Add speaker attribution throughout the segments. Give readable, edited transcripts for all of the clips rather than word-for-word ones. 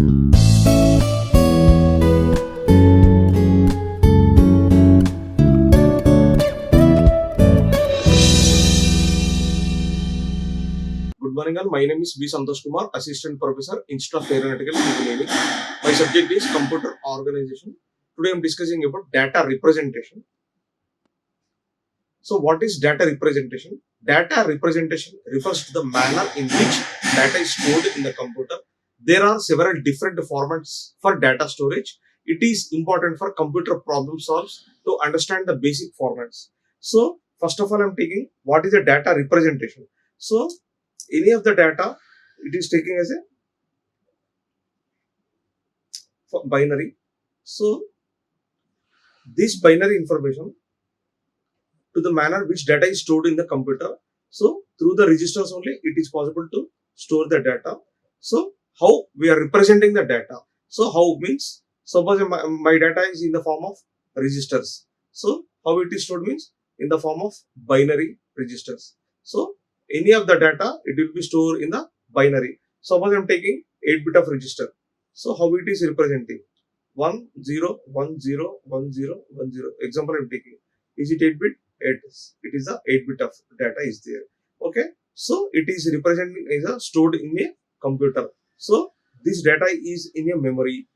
Speaker 1: Good morning all. My name is Santosh Kumar, Assistant Professor, Institute of Aeronautical Engineering. My subject is Computer Organization. Today I am discussing about data representation. So what is data representation? Data representation refers to the manner in which data is stored in the computer. There are several different formats for data storage. It is important for computer problem solves to understand the basic formats. So first of all, I am taking what is a data representation. So any of the data, it is taking as a binary. So this binary information to the manner which data is stored in the computer. So through the registers only it is possible to store the data. So how we are representing the data? So how means, suppose my data is in the form of registers. So how it is stored means in the form of binary registers. So any of the data, it will be stored in the binary. Suppose I am taking 8-bit of register. So how it is representing? 1 0 1 0 1 0 1 0. Example I am taking. Is it 8-bit? It is the 8-bit of data is there. Okay. So it is representing as a stored in a computer. So this data is in a memory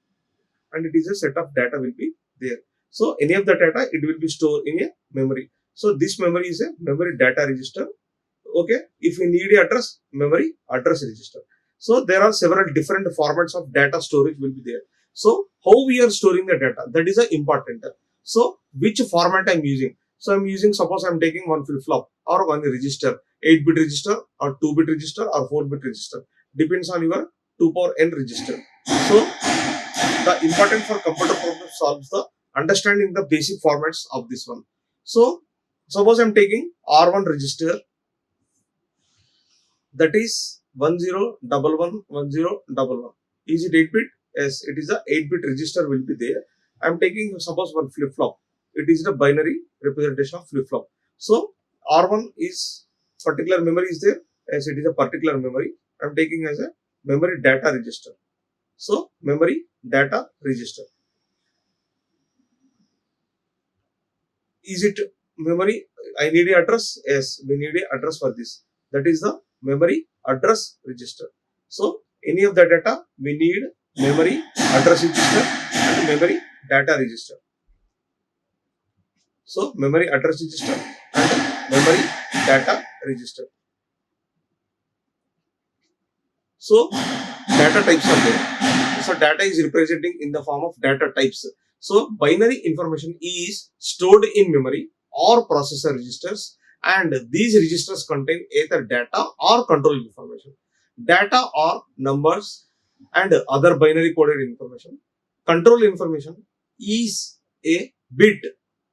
Speaker 1: and it is a set of data will be there. So any of the data, it will be stored in a memory. So this memory is a memory data register. Okay, if we need a address, memory address register. So there are several different formats of data storage will be there. So how we are storing the data, that is important. So which format I am using? So I am using, suppose I am taking one flip-flop or one register, 8-bit register or 2-bit register or 4-bit register. Depends on your 2 power n register. So the important for computer problem solves the understanding the basic formats of this one. So suppose I am taking R1 register, that is 10111011. Is it 8-bit? Yes, it is a 8-bit register will be there. I am taking suppose one flip-flop. It is the binary representation of flip-flop. So R1 is particular memory is there, as it is a particular memory. I am taking as a memory data register. So memory data register. Is it memory? I need a address. Yes, we need a address for this. That is the memory address register. So any of the data, we need memory address register and memory data register. So memory address register and memory data register. So data types are there. So data is representing in the form of data types. So binary information is stored in memory or processor registers, and these registers contain either data or control information. Data are numbers and other binary coded information. Control information is a bit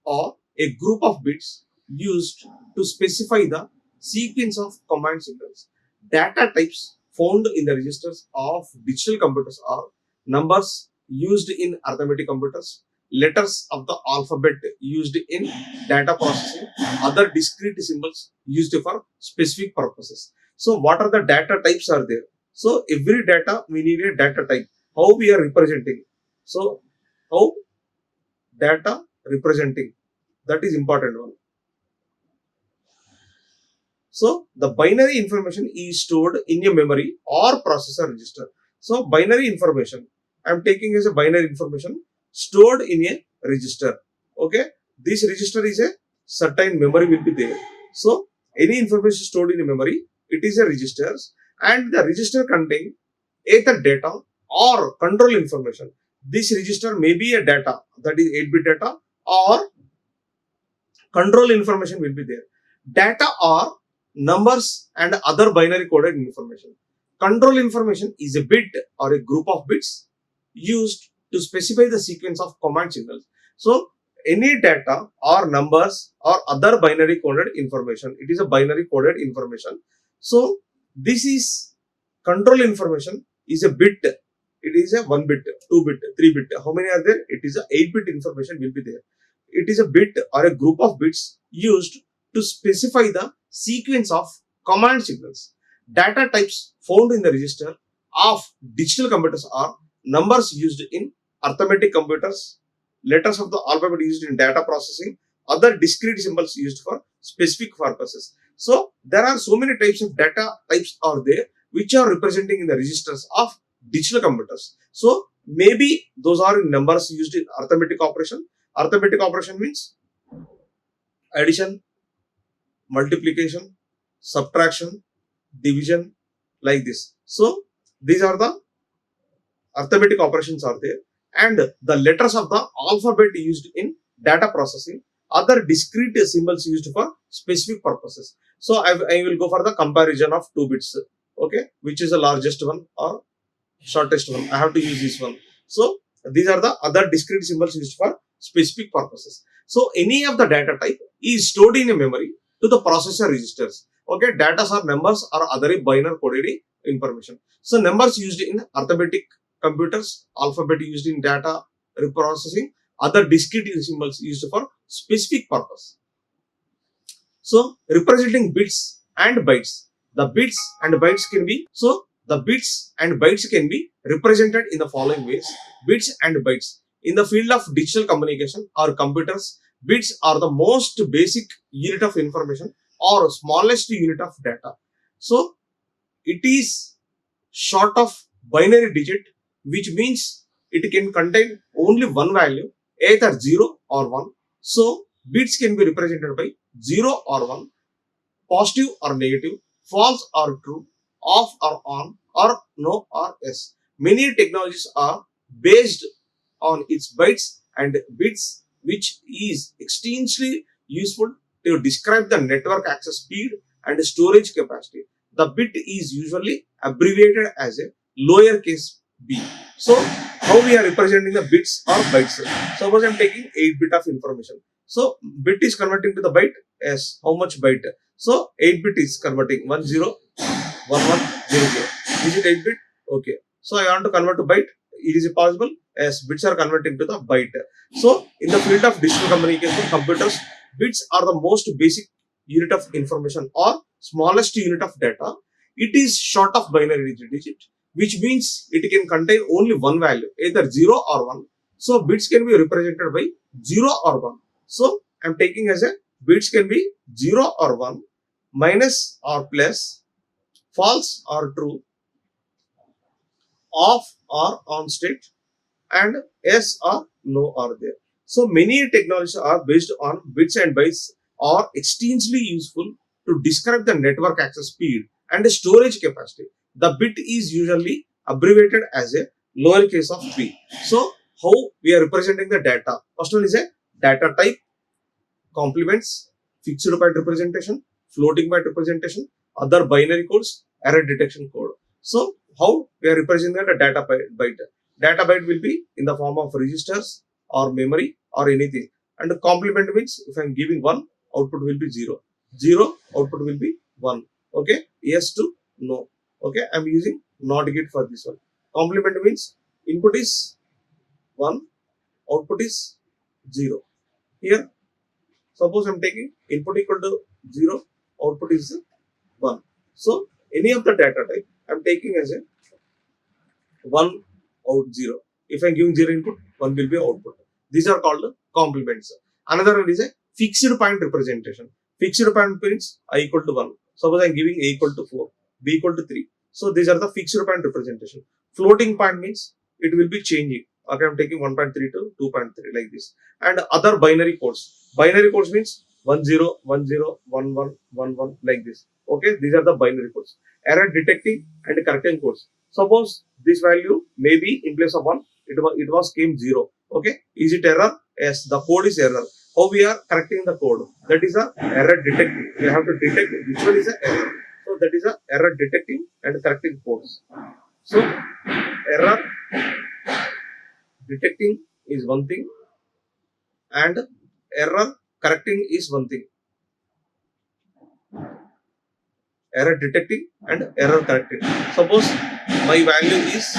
Speaker 1: or a group of bits used to specify the sequence of command signals. Data types found in the registers of digital computers are numbers used in arithmetic computers, letters of the alphabet used in data processing, other discrete symbols used for specific purposes. So what are the data types are there? So every data we need a data type. How we are representing? So how data representing? That is important one. So the binary information is stored in a memory or processor register. So binary information I am taking as a binary information stored in a register. Okay, this register is a certain memory will be there. So any information stored in a memory, it is a registers, and the register contain either data or control information. This register may be a data, that is 8-bit data, or control information will be there. Data are numbers and other binary coded information. Control information is a bit or a group of bits used to specify the sequence of command signals. So any data or numbers or other binary coded information, it is a binary coded information. So this is control information is a bit. It is a 1 bit, 2 bit, 3 bit. How many are there? It is a 8-bit information will be there. It is a bit or a group of bits used to specify the sequence of command signals. Data types found in the register of digital computers are numbers used in arithmetic computers, letters of the alphabet used in data processing, other discrete symbols used for specific purposes. So there are so many types of data types are there which are representing in the registers of digital computers. So maybe those are in numbers used in arithmetic operation. Arithmetic operation means addition, multiplication, subtraction, division, like this. So these are the arithmetic operations are there, and the letters of the alphabet used in data processing, other discrete symbols used for specific purposes. So I will go for the comparison of 2 bits, okay, which is the largest one or shortest one. I have to use this one. So these are the other discrete symbols used for specific purposes. So any of the data type is stored in a memory to the processor registers. Okay, data are numbers or other binary coded information. So numbers used in arithmetic computers, alphabet used in data reprocessing, other discrete symbols used for specific purpose. So representing bits and bytes. The bits and bytes can be represented in the following ways. Bits and bytes. In the field of digital communication or computers, bits are the most basic unit of information or smallest unit of data. So it is short of binary digit, which means it can contain only one value, either 0 or 1. So bits can be represented by 0 or 1, positive or negative, false or true, off or on, or no or yes. Many technologies are based on its bytes and bits, which is extremely useful to describe the network access speed and storage capacity. The bit is usually abbreviated as a lowercase b. So, how we are representing the bits or bytes? Suppose I am taking 8 bit of information. So, bit is converting to the byte as how much byte? So 8 bit is converting 101100. Is it 8 bit? Okay. So I want to convert to byte. It is possible as bits are converting to the byte. So in the field of digital communication computers, bits are the most basic unit of information or smallest unit of data. It is short of binary digit, which means it can contain only one value, either 0 or 1. So bits can be represented by 0 or 1. So I am taking as a bits can be 0 or 1, minus or plus, false or true, off or on state, and yes or no are there. So many technologies are based on bits and bytes are extremely useful to describe the network access speed and the storage capacity. The bit is usually abbreviated as a lowercase of b. So how we are representing the data? First one is a data type, complements, fixed byte representation, floating byte representation, other binary codes, error detection code. So how we are representing the data byte? Data byte will be in the form of registers or memory or anything. And the complement means if I am giving 1, output will be 0. 0, output will be 1. Okay, yes to no. Okay, I am using not gate for this one. Complement means input is 1, output is 0. Here suppose I am taking input equal to 0, output is 1. So any of the data type I am taking as a 1 out 0. If I am giving 0 input, 1 will be output. These are called complements. Another one is a fixed point representation. Fixed point means I equal to 1. Suppose I am giving A equal to 4, B equal to 3. So these are the fixed point representation. Floating point means it will be changing. Okay, I am taking 1.3 to 2.3 like this. And other binary codes. Binary codes means 10, 10, 11, 11 like this. Okay, these are the binary codes. Error detecting and correcting codes. Suppose this value may be in place of 1, it was came 0. Okay, is it error? Yes, the code is error. How we are correcting the code? That is a error detecting. We have to detect which one is a error. So that is a error detecting and correcting codes. So error detecting is one thing and error correcting is one thing. Error detecting and error correcting. Suppose my value is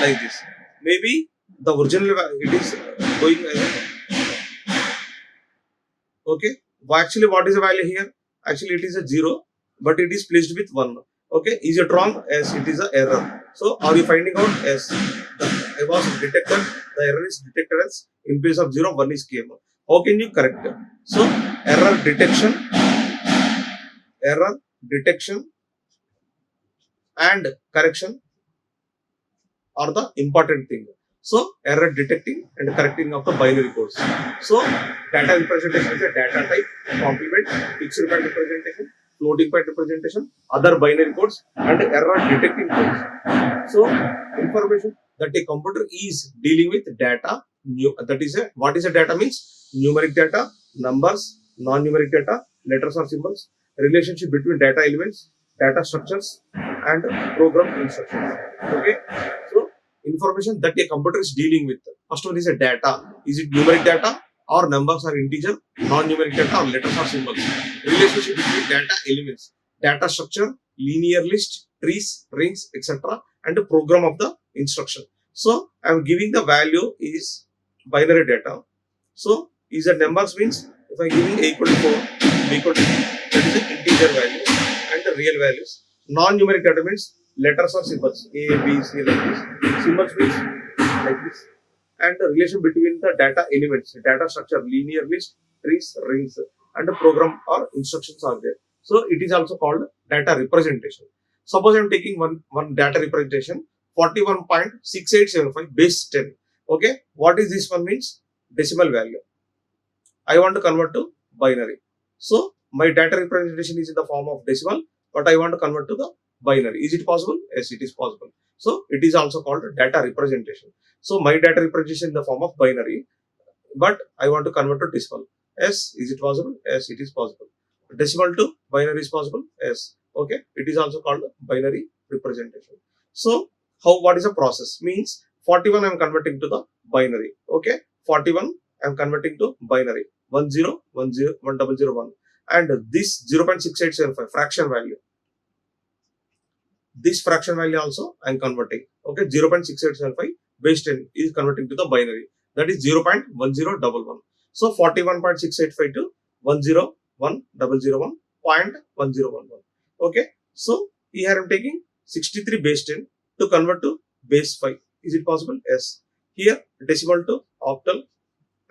Speaker 1: like this. Maybe the original value it is going okay. Actually, what is the value here? Actually, it is a 0, but it is placed with 1. Okay, is it wrong? Yes, it is a error. So, are you finding out? Yes, the I was detected, the error is detected as in place of 0, 1 is came. How can you correct? So error detection and correction are the important thing. So error detecting and correcting of the binary codes. So data representation is a data type, complement, fixed point representation, floating point representation, other binary codes, and error detecting codes. So information that a computer is dealing with data, that is a, what is a data means numeric data, numbers, non-numeric data, letters or symbols, relationship between data elements, data structures, and program instructions. Okay, so information that a computer is dealing with. First one is a data. Is it numeric data or numbers or integer, non-numeric data or letters or symbols? Relationship between data elements, data structure, linear list, trees, rings, etc. and the program of the instruction. So I am giving the value is binary data. So is a numbers means if I giving a equal to 4, b equal to 3, that is an integer value and the real values. Non-numeric data means letters or symbols A, B, C like this. Symbols means like this. And the relation between the data elements, data structure, linear list, trees, rings, and the program or instructions are there. So it is also called data representation. Suppose I am taking one data representation 41.6875 base 10. Okay, what is this one means? Decimal value. I want to convert to binary. So my data representation is in the form of decimal, but I want to convert to the binary. Is it possible? Yes, it is possible. So it is also called data representation. So my data representation in the form of binary, but I want to convert to decimal. Yes, is it possible? Yes, it is possible. Decimal to binary is possible? Yes. Okay, it is also called binary representation. So what is the process? Means 41 I am converting to the binary. Okay, 41 I am converting to binary. 10101001, and this 0.6875 fraction value. This fraction value also I am converting. Okay, 0.6875 base 10 is converting to the binary. That is 0.1011. So 41.685 to 101.001.1011. Okay, so here I am taking 63 base 10 to convert to base 5. Is it possible? Yes. Here decimal to octal,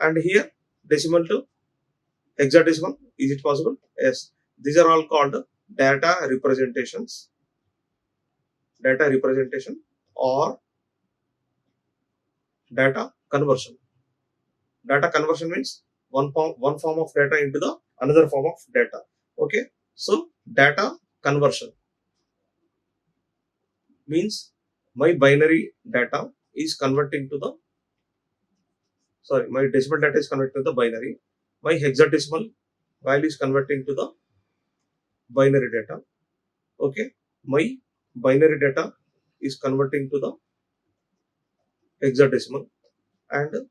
Speaker 1: and here decimal to hexadecimal. Is it possible? Yes. These are all called data representations. Data representation or data conversion. Data conversion means one form of data into the another form of data. Okay. So data conversion means my binary data is converting to the my decimal data is converting to the binary. My hexadecimal value is converting to the binary data. Okay, my binary data is converting to the hexadecimal, and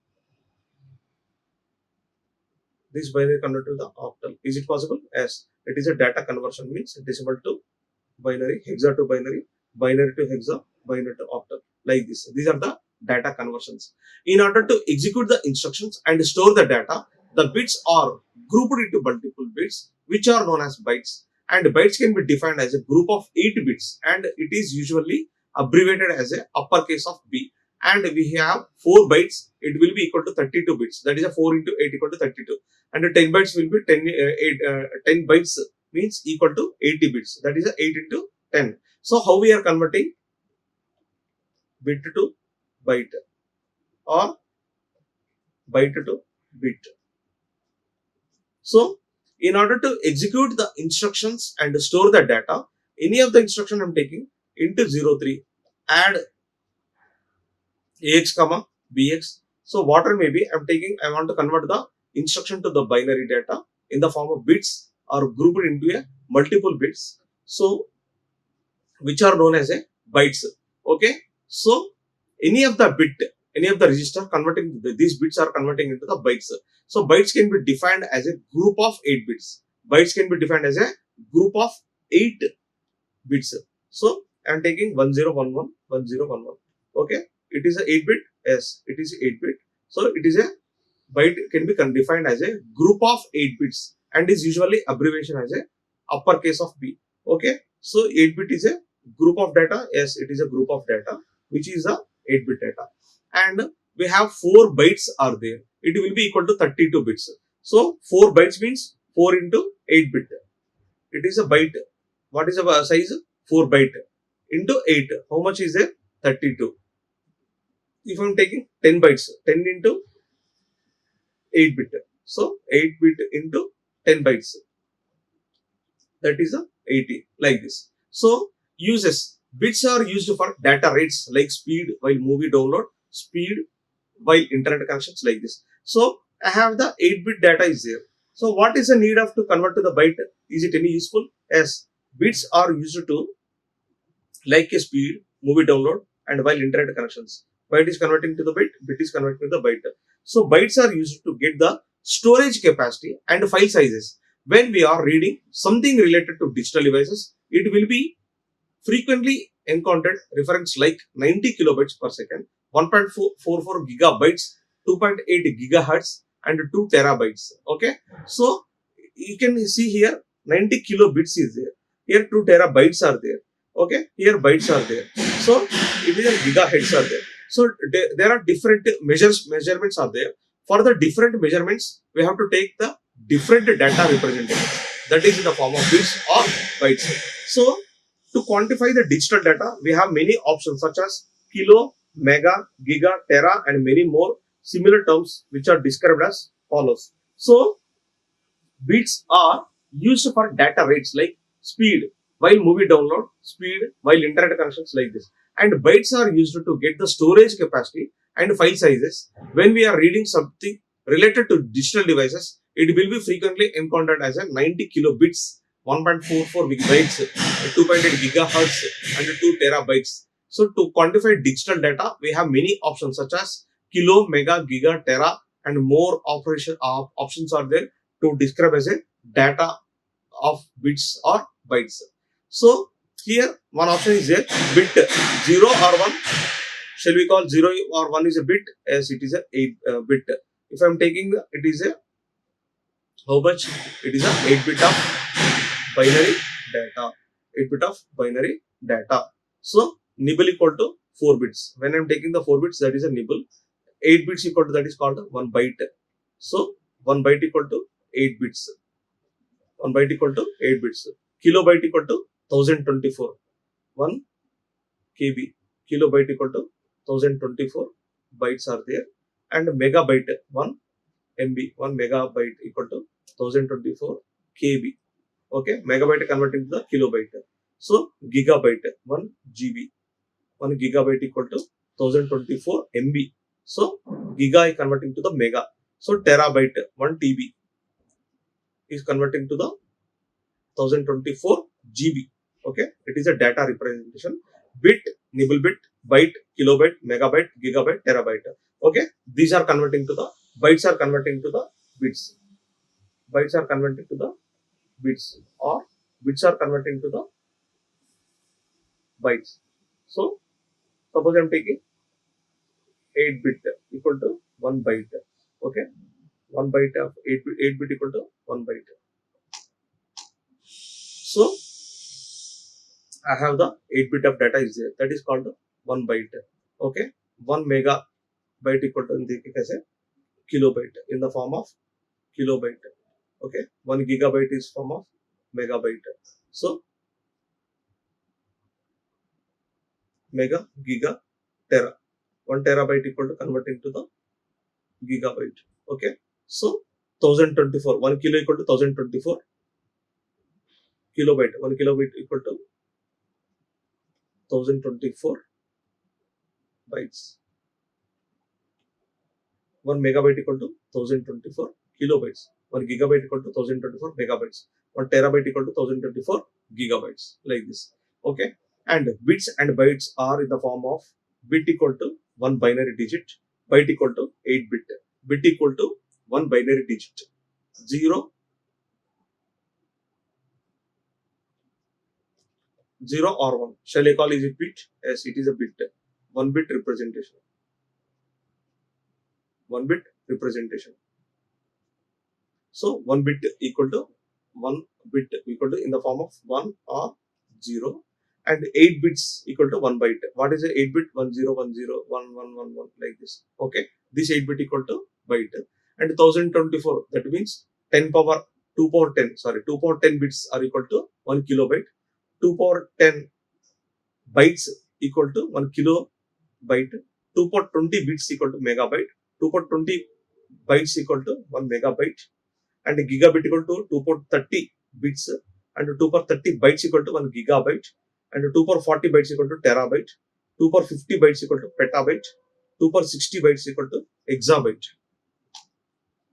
Speaker 1: this binary convert to the octal. Is it possible? Yes, it is a data conversion means decimal to binary, hexa to binary, binary to hexa, binary to octal, like this. These are the data conversions. In order to execute the instructions and store the data, the bits are grouped into multiple bits which are known as bytes, and bytes can be defined as a group of 8 bits, and it is usually abbreviated as a uppercase of B. And we have 4 bytes, it will be equal to 32 bits. That is a 4 into 8 equal to 32, and the 10 bytes will be 10 bytes means equal to 80 bits. That is a 8 into 10. So how we are converting bit to byte or byte to bit? So in order to execute the instructions and store the data, any of the instruction I'm taking into 03, add ax comma bx. So whatever may be I'm taking, I want to convert the instruction to the binary data in the form of bits or grouped into a multiple bits, so which are known as a bytes. Okay, so any of the bit, any of the register converting these bits are converting into the bytes. So bytes can be defined as a group of 8 bits. Bytes can be defined as a group of 8 bits. So I'm taking 1011 1011. Okay, it is a 8 bit. Yes, it is 8 bit. So it is a byte can be defined as a group of 8 bits and is usually abbreviation as a uppercase of B. Okay, so 8 bit is a group of data. Yes, it is a group of data which is a 8-bit data. And we have 4 bytes are there. It will be equal to 32 bits. So 4 bytes means 4 into 8 bit. It is a byte. What is the size? 4 byte into 8. How much is there? 32. If I am taking 10 bytes, 10 into 8 bit. So 8 bit into 10 bytes. That is a 80, like this. So uses. Bits are used for data rates like speed while movie download, speed while internet connections, like this. So I have the 8-bit data is there. So what is the need of to convert to the byte? Is it any useful? Yes. Bits are used to like a speed, movie download, and while internet connections. Byte is converting to the bit is converting to the byte. So bytes are used to get the storage capacity and file sizes. When we are reading something related to digital devices, it will be frequently encountered reference like 90 kilobytes per second, 1.44 gigabytes, 2.8 gigahertz, and 2 terabytes. Okay, so you can see here 90 kilobits is there. Here 2 terabytes are there. Okay, here bytes are there. So it is a gigahertz are there. So there are different measurements are there. For the different measurements, we have to take the different data representations. That is in the form of bits or bytes. So to quantify the digital data, we have many options such as kilo, mega, giga, tera, and many more similar terms which are described as follows. So bits are used for data rates like speed while movie download, speed while internet connections, like this. And bytes are used to get the storage capacity and file sizes. When we are reading something related to digital devices, it will be frequently encountered as a 90 kilobits, 1.44 bytes, 2.8 gigahertz, and 2 terabytes. So to quantify digital data, we have many options such as kilo, mega, giga, tera, and more options are there to describe as a data of bits or bytes. So here one option is a bit 0 or 1. Shall we call 0 or 1 is a bit, as it is a 8 bit. If I am taking it is a how much? It is a 8 bit of binary data. 8 bit of binary data. So nibble equal to 4 bits. When I am taking the 4 bits, that is a nibble. 8 bits equal to, that is called 1 byte. So 1 byte equal to 8 bits. 1 byte equal to 8 bits. Kilobyte equal to 1024. 1 KB. Kilobyte equal to 1024 bytes are there. And megabyte 1 MB. 1 megabyte equal to 1024 KB. Okay. Megabyte converting to the kilobyte. So gigabyte 1 GB. 1 gigabyte equal to 1024 MB. So giga is converting to the mega. So terabyte 1 TB is converting to the 1024 GB. Okay, it is a data representation. Bit, nibble bit, byte, kilobyte, megabyte, gigabyte, terabyte. Okay, these are converting to the bytes are converting to the bits. Bytes are converting to the bits, or bits are converting to the bytes. So suppose I am taking 8 bit equal to 1 byte. Okay, 1 byte of 8 bit equal to 1 byte. So I have the 8 bit of data is there. That is called 1 byte. Okay, 1 megabyte equal to as a kilobyte in the form of kilobyte. Okay, 1 gigabyte is form of megabyte. So mega, giga, tera. 1 terabyte equal to converting to the gigabyte. Okay, so 1024. 1 kilo equal to 1024 kilobyte. 1 kilobyte equal to 1024 bytes. 1 megabyte equal to 1024 kilobytes. 1 gigabyte equal to 1024 megabytes. 1 terabyte equal to 1024 gigabytes, like this. Okay, and bits and bytes are in the form of bit equal to 1 binary digit, byte equal to 8 bit, bit equal to 1 binary digit, 0 or 1. Shall I call is it bit? Yes, it is a bit. 1 bit representation. 1 bit representation. So 1 bit equal to 1 bit equal to in the form of 1 or 0, and 8 bits equal to 1 byte. What is a 8 bit? 1010 1111 like this. Okay, this 8 bit equal to byte, and 1024, that means 10 power 2 power 10, sorry, 2 power 10 bits are equal to 1 kilobyte. 2 power 10 bytes equal to 1 kilobyte. 2 power 20 bits equal to megabyte. 2 power 20 bytes equal to 1 megabyte, and a gigabit equal to 2 power 30 bits, and 2 power 30 bytes equal to 1 gigabyte, and 2 power 40 bytes equal to terabyte. 2 power 50 bytes equal to petabyte. 2 power 60 bytes equal to exabyte.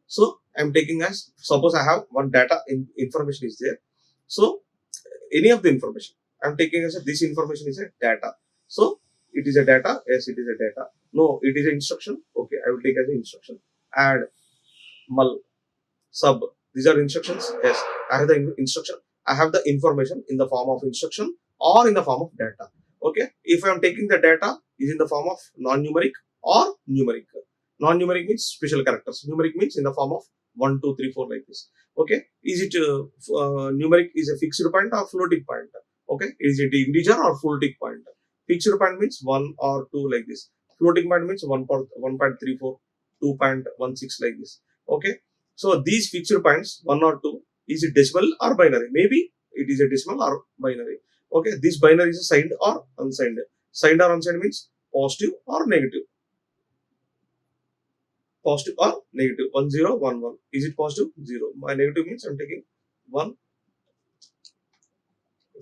Speaker 1: So I'm taking as, suppose I have one data information is there. So any of the information I'm taking as this information is a data. So it is a data. Yes, it is a data. No, it is an instruction. Okay, I will take as an instruction. Add, mul, sub, these are instructions. Yes, I have the instruction. I have the information in the form of instruction or in the form of data. Okay, if I am taking the data is in the form of non-numeric or numeric. Non-numeric means special characters. Numeric means in the form of 1 2 3 4 like this. Okay, is it numeric is a fixed point or floating point? Okay, is it integer or floating point? Fixed point means 1 or 2 like this. Floating point means 1.34, 2.16 like this. Okay, so these fixed points 1 or 2, is it decimal or binary? Maybe it is a decimal or binary. Okay, this binary is signed or unsigned. Signed or unsigned means positive or negative. Positive or negative. 1 0 1 1. Is it positive? 0. My negative means I'm taking 1.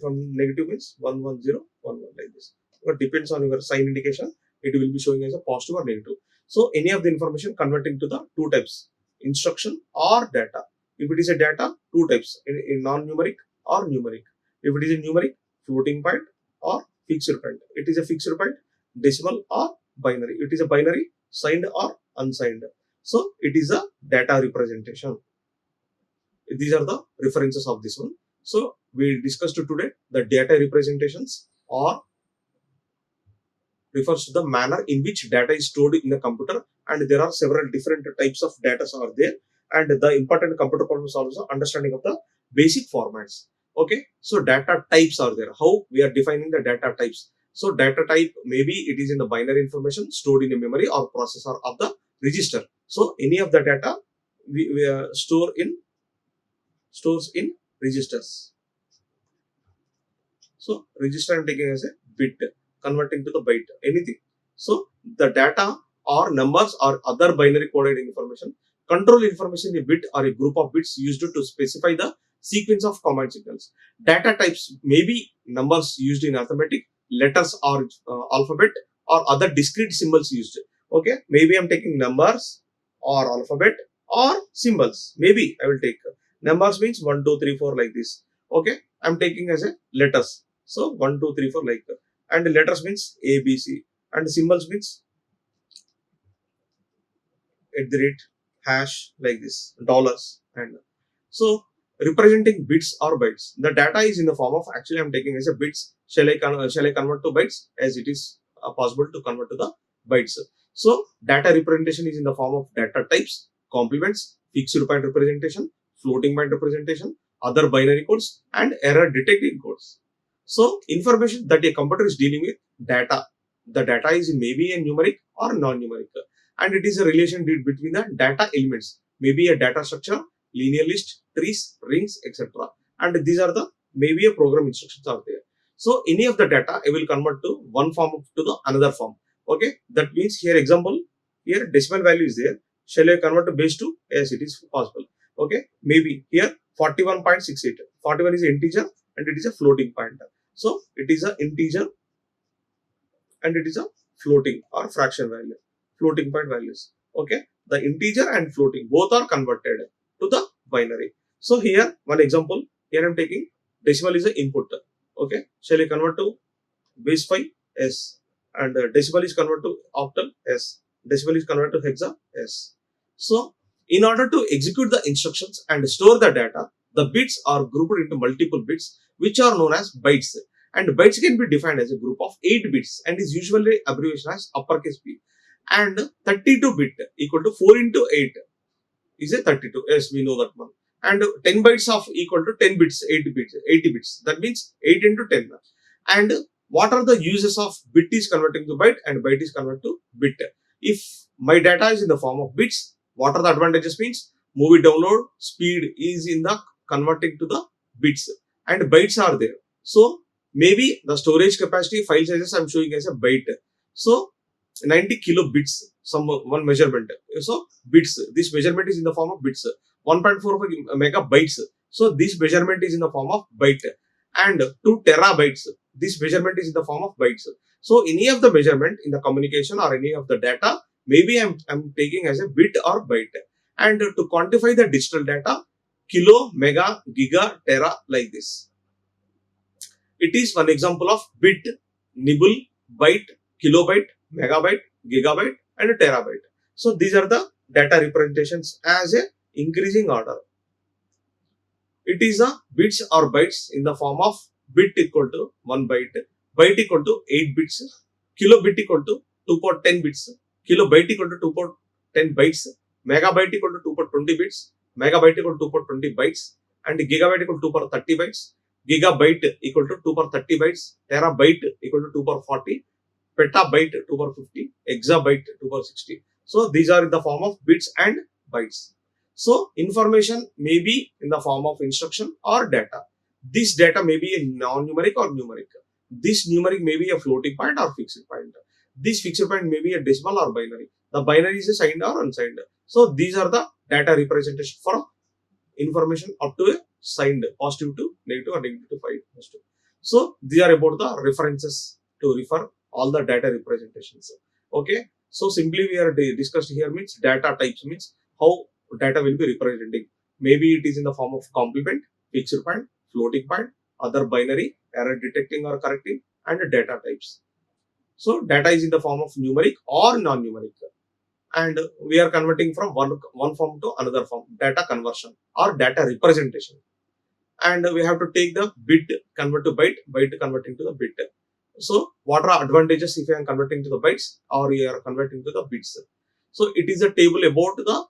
Speaker 1: From negative means 1 1 0 1 1 like this. But depends on your sign indication, it will be showing as a positive or negative. So any of the information converting to the two types, instruction or data. If it is a data, two types, in non-numeric or numeric. If it is a numeric, floating point or fixed point. It is a fixed point, decimal or binary. It is a binary, signed or unsigned. So it is a data representation. These are the references of this one. So we discussed today the data representations or refers to the manner in which data is stored in the computer, and there are several different types of data are there, and the important computer problem is also understanding of the basic formats. Okay, so data types are there. How we are defining the data types? So data type, maybe it is in the binary information stored in a memory or processor of the register. So any of the data we stores in registers. So register I'm taking as a bit, converting to the byte, anything. So the data or numbers or other binary coded information, control information, a bit or a group of bits used to specify the sequence of command signals. Data types may be numbers used in arithmetic, letters or alphabet, or other discrete symbols used. Okay, maybe I'm taking numbers or alphabet or symbols. Maybe I will take numbers means 1 2 3 4 like this. Okay, I'm taking as a letters. So 1 2 3 4 like that. And letters means A B C, and symbols means at the rate, hash like this, dollars, and so representing bits or bytes. The data is in the form of, actually I'm taking as a bits. Shall I convert to bytes, as it is possible to convert to the bytes. So data representation is in the form of data types, complements, fixed point representation, floating point representation, other binary codes, and error detecting codes. So information that a computer is dealing with, data. The data is maybe a numeric or non-numeric, and it is a relation between the data elements, maybe a data structure, linear list, trees, rings, etc. And these are the maybe a program instructions are there. So any of the data I will convert to one form to the another form. Okay, that means here example, here decimal value is there. Shall I convert to base 2? Yes, it is possible. Okay, maybe here 41.68. 41 is an integer and it is a floating point. So it is an integer and it is a floating or fraction value, floating point values. Okay, the integer and floating both are converted to the binary. So here one example, here I'm taking decimal is the input. Okay, shall I convert to base 5? Yes, and decimal is converted to octal. Yes, decimal is converted to hexa. Yes. So in order to execute the instructions and store the data, the bits are grouped into multiple bits which are known as bytes. And bytes can be defined as a group of 8 bits and is usually abbreviation as uppercase B. And 32 bit equal to 4 into 8 is a 32. Yes, we know that one. And 10 bytes of equal to 10 bits, 8 bits, 80 bits. That means 8 into 10. And what are the uses of bit is converting to byte and byte is converted to bit? If my data is in the form of bits, what are the advantages? Means movie download speed is in the converting to the bits, and bytes are there. So maybe the storage capacity file sizes I'm showing as a byte. So 90 kilobits, some one measurement. So bits, this measurement is in the form of bits. 1.45 megabytes. So this measurement is in the form of byte. And 2 terabytes, this measurement is in the form of bytes. So any of the measurement in the communication or any of the data, maybe I'm taking as a bit or byte. And to quantify the digital data, kilo, mega, giga, tera, like this. It is one example of bit, nibble, byte, kilobyte, megabyte, gigabyte, and terabyte. So these are the data representations as a increasing order. It is a bits or bytes in the form of bit equal to 1 byte equal to 8 bits, kilobit equal to 2 power 10 bits, kilobyte equal to 2 power 10 bytes, megabyte equal to 2 power 20 bits, megabyte equal to 2 power 20 bytes, and gigabyte equal to 2 power 30 bytes, gigabyte equal to 2 power 30 bytes, terabyte equal to 2 power 40, petabyte 2 power 50, exabyte 2 power 60. So these are in the form of bits and bytes. So information may be in the form of instruction or data. This data may be a non-numeric or numeric. This numeric may be a floating point or fixed point. This fixed point may be a decimal or binary. The binary is a signed or unsigned. So these are the data representation for information up to a signed positive to negative or negative to 5 positive. So these are about the references to refer all the data representations. Okay. So simply we are discussed here means data types means how data will be representing. Maybe it is in the form of complement, fixed point, floating point, other binary, error detecting or correcting, and data types. So data is in the form of numeric or non-numeric, and we are converting from one form to another form, data conversion or data representation. And we have to take the bit convert to byte, byte converting to the bit. So what are advantages if I am converting to the bytes or we are converting to the bits? So it is a table about the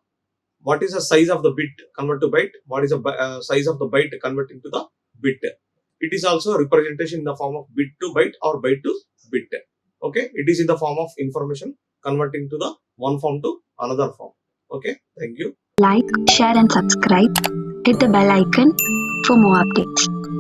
Speaker 1: what is the size of the bit convert to byte, what is the size of the byte converting to the bit. It is also a representation in the form of bit to byte or byte to bit. Okay, it is in the form of information converting to the one form to another form. Okay, thank you.
Speaker 2: Like, share and subscribe. Hit the bell icon for more updates.